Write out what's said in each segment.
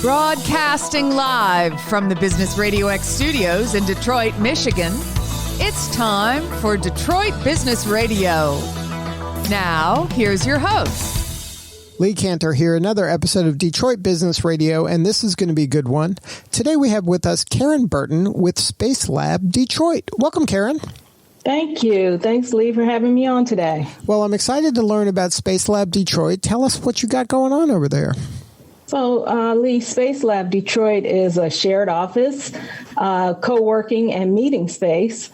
Broadcasting live from the Business RadioX studios in Detroit, Michigan, it's time for Detroit Business Radio. Now, here's your host. Lee Cantor here, another episode of Detroit Business Radio, and this is going to be a good one. Today we have with us Karen Burton with SpaceLab Detroit. Welcome, Karen. Thank you. Thanks, Lee, for having me on today. Well, I'm excited to learn about SpaceLab Detroit. Tell us what you got going on over there. So, Lee, SpaceLab Detroit is a shared office, co-working and meeting space.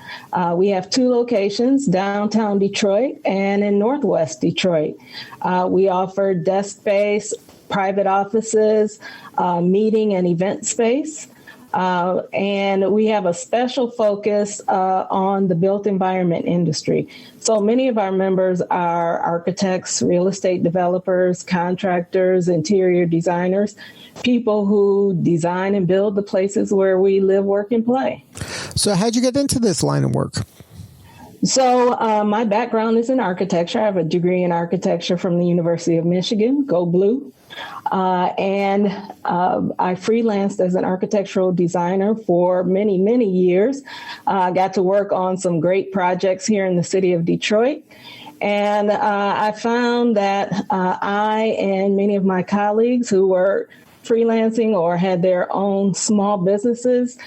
We have two locations, downtown Detroit and in Northwest Detroit. We offer desk space, private offices, meeting and event space. And we have a special focus on the built environment industry. So many of our members are architects, real estate developers, contractors, interior designers, people who design and build the places where we live, work, and play. So how'd you get into this line of work? So my background is in architecture. I have a degree in architecture from the University of Michigan, Go Blue. And I freelanced as an architectural designer for many, many years. I got to work on some great projects here in the city of Detroit. And I found that I and many of my colleagues who were freelancing or had their own small businesses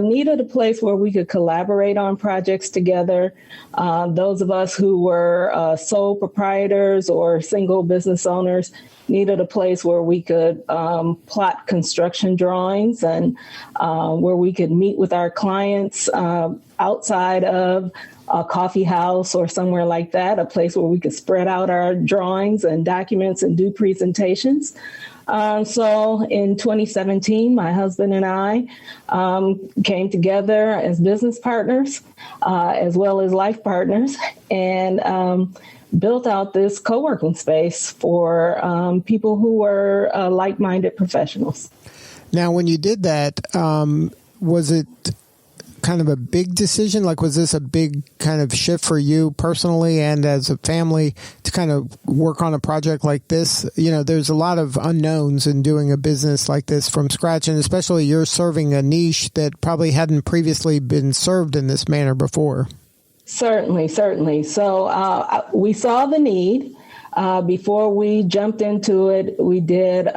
needed a place where we could collaborate on projects together. Those of us who were sole proprietors or single business owners needed a place where we could plot construction drawings and where we could meet with our clients outside of a coffee house or somewhere like that, a place where we could spread out our drawings and documents and do presentations. So in 2017, my husband and I came together as business partners, as well as life partners, and built out this co-working space for people who were like-minded professionals. Now, when you did that, was it kind of a big decision? Like, was this a big kind of shift for you personally and as a family to kind of work on a project like this? You know, there's a lot of unknowns in doing a business like this from scratch, and especially you're serving a niche that probably hadn't previously been served in this manner before. Certainly. So we saw the need. Before we jumped into it, we did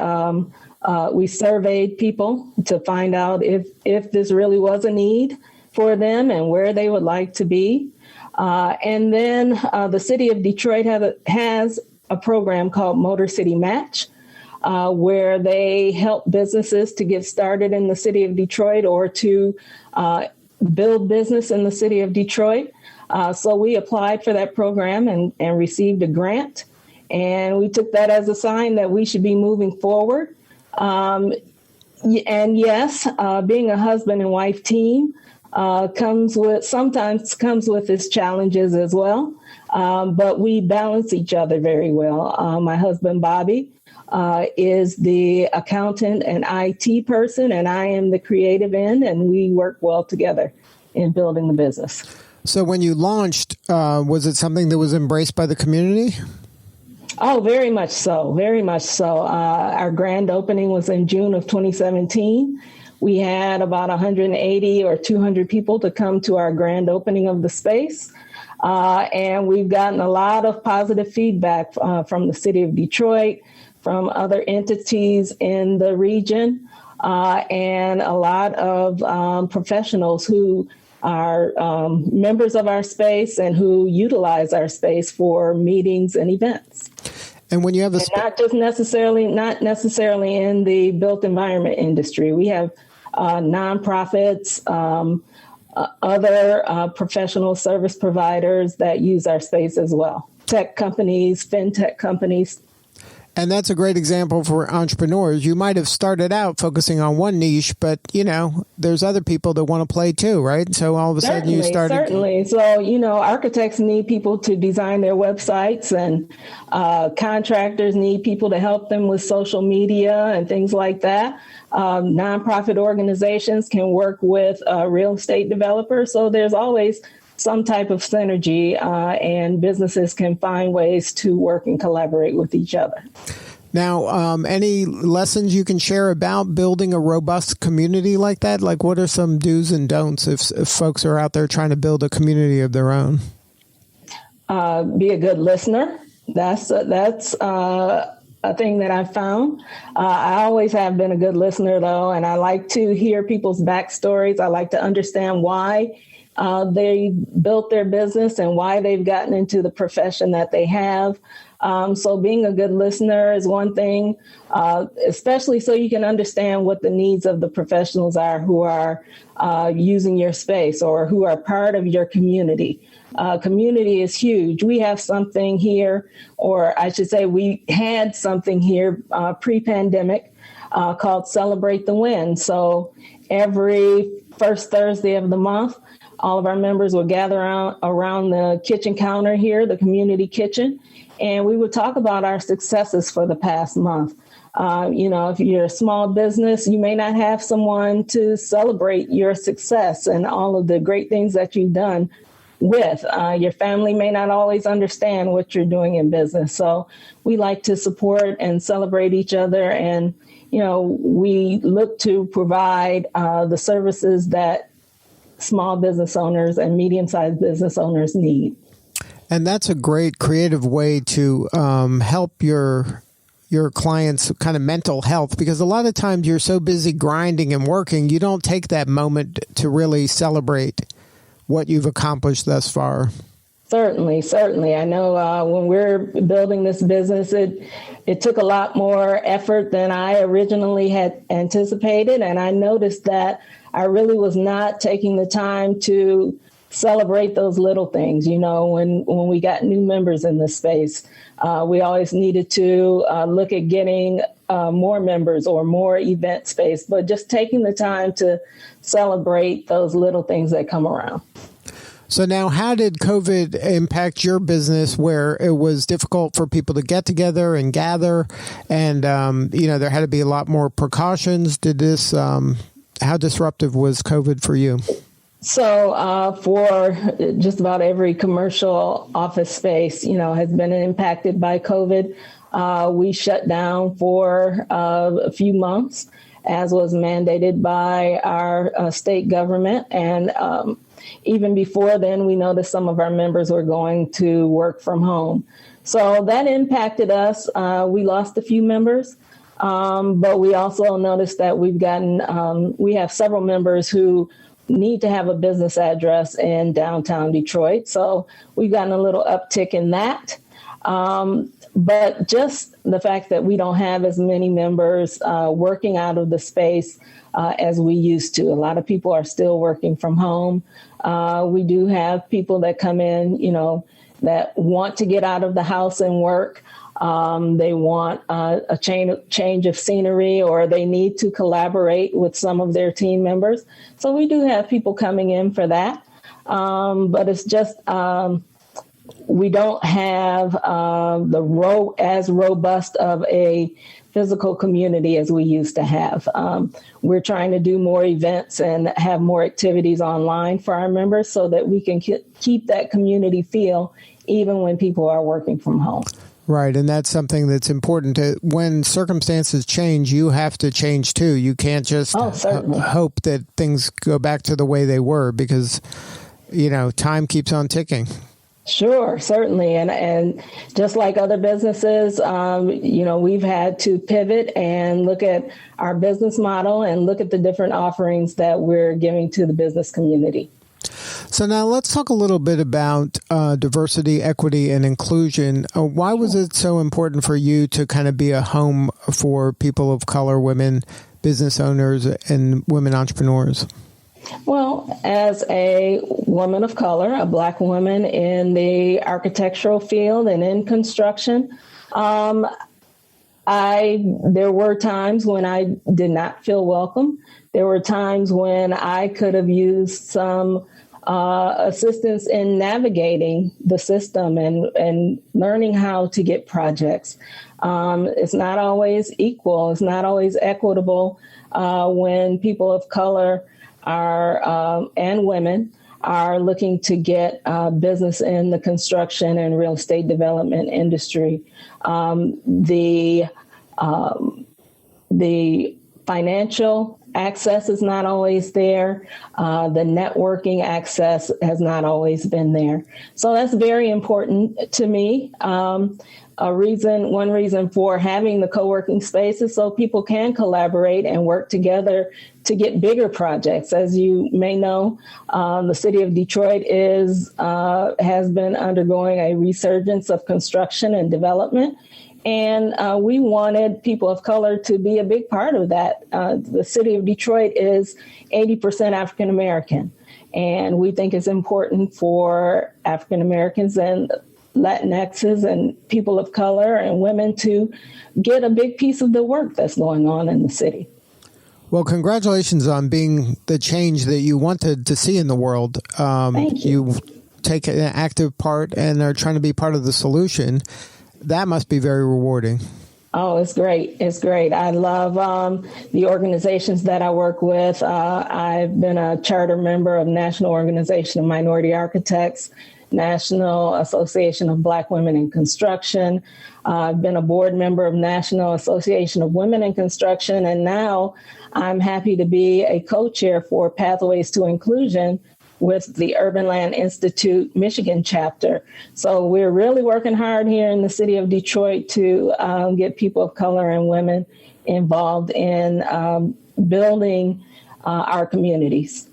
we surveyed people to find out if this really was a need for them and where they would like to be. And then the city of Detroit has a program called Motor City Match, where they help businesses to get started in the city of Detroit or to build business in the city of Detroit. So we applied for that program and received a grant. And we took that as a sign that we should be moving forward. And yes, being a husband and wife team sometimes comes with its challenges as well. But we balance each other very well. My husband, Bobby, is the accountant and IT person, and I am the creative end, and we work well together in building the business. So when you launched, was it something that was embraced by the community? Oh, very much so. Very much so. Our grand opening was in June of 2017. We had about 180 or 200 people to come to our grand opening of the space. And we've gotten a lot of positive feedback from the city of Detroit, from other entities in the region, and a lot of professionals who are members of our space and who utilize our space for meetings and events. And when you have not necessarily in the built environment industry, we have nonprofits, other professional service providers that use our space as well. Tech companies, fintech companies. And that's a great example for entrepreneurs. You might have started out focusing on one niche, but, you know, there's other people that want to play too, right? So all of a sudden you started. Certainly. So, you know, architects need people to design their websites, and contractors need people to help them with social media and things like that. Nonprofit organizations can work with real estate developers. So there's always some type of synergy, and businesses can find ways to work and collaborate with each other. Now, any lessons you can share about building a robust community like that? Like, what are some do's and don'ts if folks are out there trying to build a community of their own? Be a good listener. That's a thing that I've found. I always have been a good listener, though, and I like to hear people's backstories. I like to understand why they built their business and why they've gotten into the profession that they have. So being a good listener is one thing, especially so you can understand what the needs of the professionals are who are using your space or who are part of your community. Community is huge. We have something here, or I should say we had something here pre-pandemic called Celebrate the Win. So every first Thursday of the month, all of our members would gather around the kitchen counter here, the community kitchen, and we would talk about our successes for the past month. If you're a small business, you may not have someone to celebrate your success and all of the great things that you've done with. Your family may not always understand what you're doing in business. So we like to support and celebrate each other. And, we look to provide the services that small business owners and medium-sized business owners need. And that's a great creative way to help your clients' kind of mental health, because a lot of times you're so busy grinding and working, you don't take that moment to really celebrate what you've accomplished thus far. Certainly. I know when we're building this business, it took a lot more effort than I originally had anticipated. And I noticed that I really was not taking the time to celebrate those little things. When we got new members in the space, we always needed to look at getting more members or more event space, but just taking the time to celebrate those little things that come around. So now, how did COVID impact your business where it was difficult for people to get together and gather, and there had to be a lot more precautions? How disruptive was COVID for you? So for just about every commercial office space, has been impacted by COVID. We shut down for a few months, as was mandated by our state government. And even before then, we noticed some of our members were going to work from home. So that impacted us. We lost a few members, but we also noticed that we have several members who need to have a business address in downtown Detroit. So we've gotten a little uptick in that. But just the fact that we don't have as many members working out of the space as we used to. A lot of people are still working from home. We do have people that come in, that want to get out of the house and work. They want a change of scenery, or they need to collaborate with some of their team members. So we do have people coming in for that. But it's just we don't have as robust of a physical community as we used to have. We're trying to do more events and have more activities online for our members so that we can keep that community feel even when people are working from home. Right, and that's something that's important. When circumstances change, you have to change too. You can't just hope that things go back to the way they were, because, time keeps on ticking. Sure, certainly. And just like other businesses, we've had to pivot and look at our business model and look at the different offerings that we're giving to the business community. So now let's talk a little bit about diversity, equity, and inclusion. Why was it so important for you to kind of be a home for people of color, women, business owners, and women entrepreneurs? Well, as a woman of color, a Black woman in the architectural field and in construction, there were times when I did not feel welcome. There were times when I could have used some assistance in navigating the system and learning how to get projects. It's not always equal. It's not always equitable when people of color and women are looking to get business in the construction and real estate development industry. The The financial access is not always there. The networking access has not always been there. So that's very important to me. One reason for having the co-working space is so people can collaborate and work together to get bigger projects. As you may know, the city of Detroit has been undergoing a resurgence of construction and development. And we wanted people of color to be a big part of that. The city of Detroit is 80% African American, and we think it's important for African Americans and Latinxes and people of color and women to get a big piece of the work that's going on in the city. Well, congratulations on being the change that you wanted to see in the world. Thank you. You take an active part and are trying to be part of the solution. That must be very rewarding. Oh, it's great. It's great. I love the organizations that I work with. I've been a charter member of National Organization of Minority Architects, National Association of Black Women in Construction. I've been a board member of National Association of Women in Construction, and now I'm happy to be a co-chair for Pathways to Inclusion with the Urban Land Institute Michigan chapter. So we're really working hard here in the city of Detroit to get people of color and women involved in building our communities.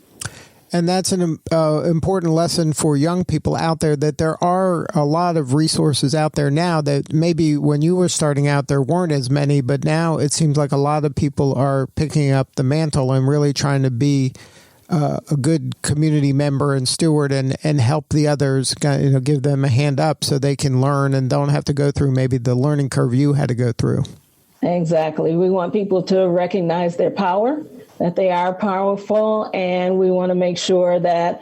And that's an important lesson for young people out there, that there are a lot of resources out there now that maybe when you were starting out, there weren't as many, but now it seems like a lot of people are picking up the mantle and really trying to be a good community member and steward and help the others, give them a hand up so they can learn and don't have to go through maybe the learning curve you had to go through. Exactly. We want people to recognize their power, that they are powerful, and we want to make sure that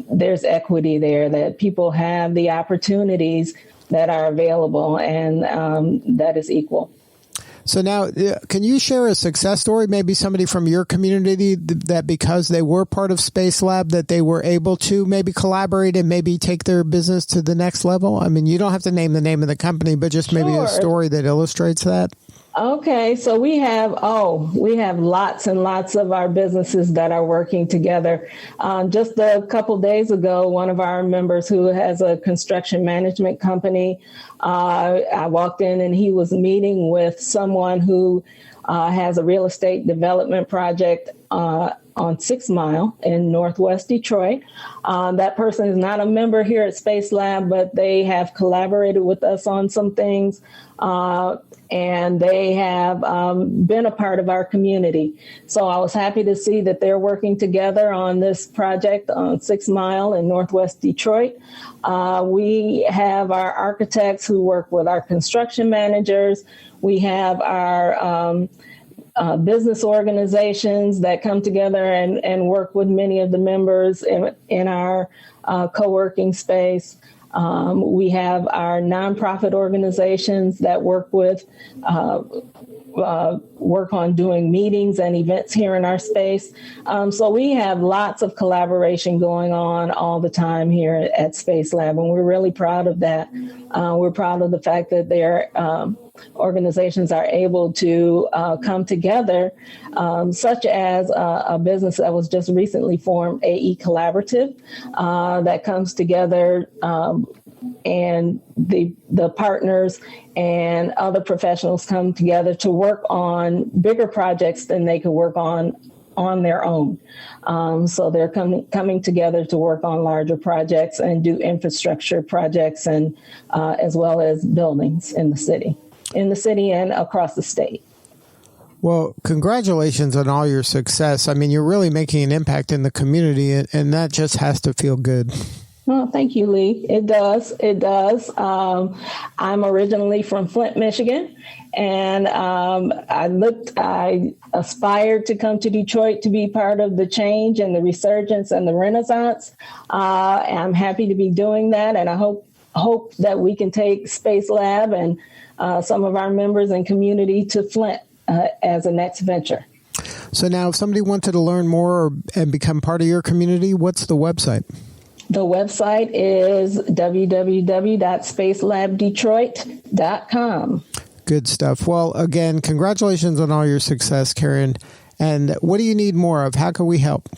there's equity there, that people have the opportunities that are available, and that is equal. So now, can you share a success story, maybe somebody from your community that because they were part of SpaceLab, that they were able to maybe collaborate and maybe take their business to the next level? I mean, you don't have to name the name of the company, but just maybe a story that illustrates that. Okay, so we have lots and lots of our businesses that are working together. Just a couple days ago, one of our members who has a construction management company, I walked in and he was meeting with someone who has a real estate development project on 6 Mile in Northwest Detroit. That person is not a member here at SpaceLab, but they have collaborated with us on some things. And they have been a part of our community. So I was happy to see that they're working together on this project on 6 Mile in Northwest Detroit. We have our architects who work with our construction managers. We have our business organizations that come together and work with many of the members in our co-working space. We have our nonprofit organizations that work on doing meetings and events here in our space. So we have lots of collaboration going on all the time here at SpaceLab, and we're really proud of that. We're proud of the fact that their organizations are able to come together, such as a business that was just recently formed, AE Collaborative, that comes together and the partners and other professionals come together to work on bigger projects than they could work on their own. So they're coming together to work on larger projects and do infrastructure projects and as well as buildings in the city and across the state. Well, congratulations on all your success. I mean, you're really making an impact in the community, and that just has to feel good. Oh, thank you, Lee. It does. It does. I'm originally from Flint, Michigan, and I aspired to come to Detroit to be part of the change and the resurgence and the renaissance. I'm happy to be doing that, and I hope that we can take SpaceLab and some of our members and community to Flint as a next venture. So now, if somebody wanted to learn more and become part of your community, what's the website? The website is www.spacelabdetroit.com. Good stuff. Well, again, congratulations on all your success, Karen. And what do you need more of? How can we help?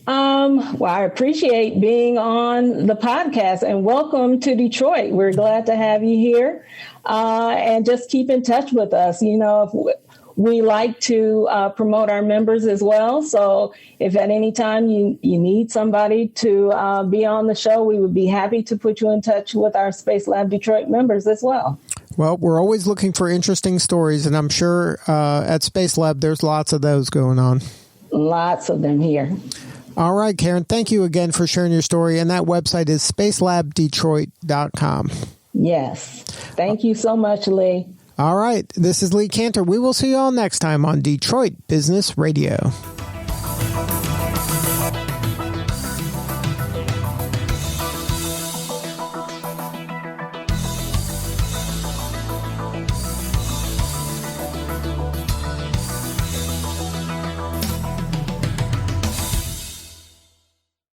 Well, I appreciate being on the podcast, and welcome to Detroit. We're glad to have you here, and just keep in touch with us. You know, we like to promote our members as well. So if at any time you need somebody to be on the show, we would be happy to put you in touch with our SpaceLab Detroit members as well. Well, we're always looking for interesting stories, and I'm sure at SpaceLab there's lots of those going on. Lots of them here. All right, Karen, thank you again for sharing your story. And that website is spacelabdetroit.com. Yes. Thank you so much, Lee. All right. This is Lee Cantor. We will see you all next time on Detroit Business Radio.